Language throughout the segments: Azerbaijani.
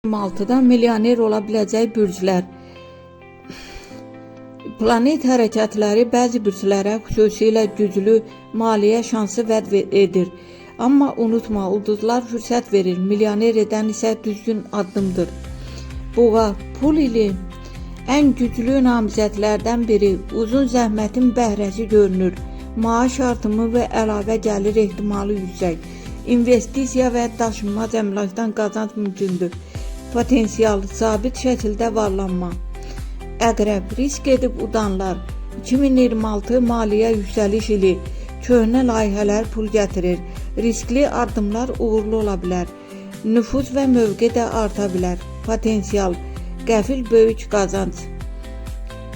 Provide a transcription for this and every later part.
2026-da milyoner ola biləcək bürclər. Planet hərəkətləri bəzi bürclərə xüsusilə güclü maliyyə şansı vəd edir. Amma unutma, ulduzlar fürsət verir, milyoner edən isə düzgün addımdır. Boğa, pul ili ən güclü namizədlərdən biri, uzun zəhmətin bəhrəsi görünür. Maaş artımı və əlavə gəlir ehtimalı yüksək. İnvestisiya və daşınmaz əmlakdan qazanc mümkündür. Potensial, sabit şəkildə varlanma. Əqrəb, risk edib udanlar. 2026 maliyyə yüksəliş ili. Köhnə layihələr pul gətirir. Riskli addımlar uğurlu ola bilər. Nüfuz və mövqe də arta bilər. Potensial, qəfil böyük qazanc.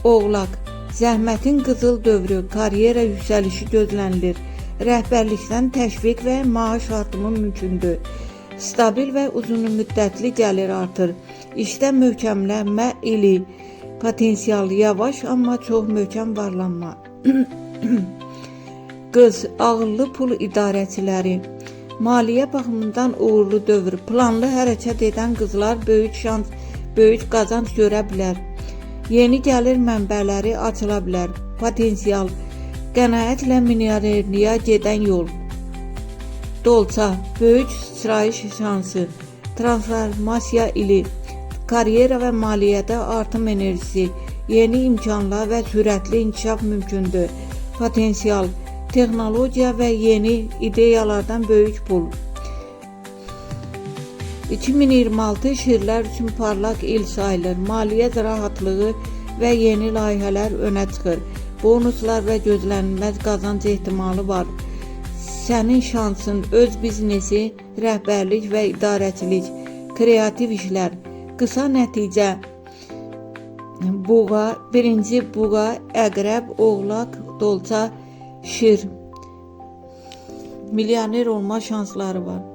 Oğlaq, zəhmətin qızıl dövrü, karyera yüksəlişi gözlənilir. Rəhbərlikdən təşviq və maaş artımı mümkündür. Stabil və uzunmüddətli gəlir artır. İşdə möhkəmlənmə ili. Potensial, yavaş amma çox möhkəm varlanma. Qız, ağıllı pul idarəçiləri. Maliyyə baxımından uğurlu dövr. Planlı hərəkət edən qızlar böyük qazanc görə bilər. Yeni gəlir mənbələri açıla bilər. Potensial, qənaətlə milyonerliyə gedən yol. Dolça, böyük sıçrayış şansı. Transformasiya ili. Karyera və maliyyədə artım enerjisi. Yeni imkanlar və sürətli inkişaf mümkündür. Potensial, texnologiya və yeni ideyalardan böyük pul. 2026 şirlər üçün parlaq il sayılır. Maliyyə rahatlığı və yeni layihələr önə çıxır. Bonuslar və gözlənilməz qazanc ehtimalı var. Sənin şansın, öz biznesi, rəhbərlik və idarəçilik, kreativ işlər. Qısa nəticə. Boğa, birinci boğa, əqrəb, oğlaq, dolça, şir. Milyoner olma şansları var.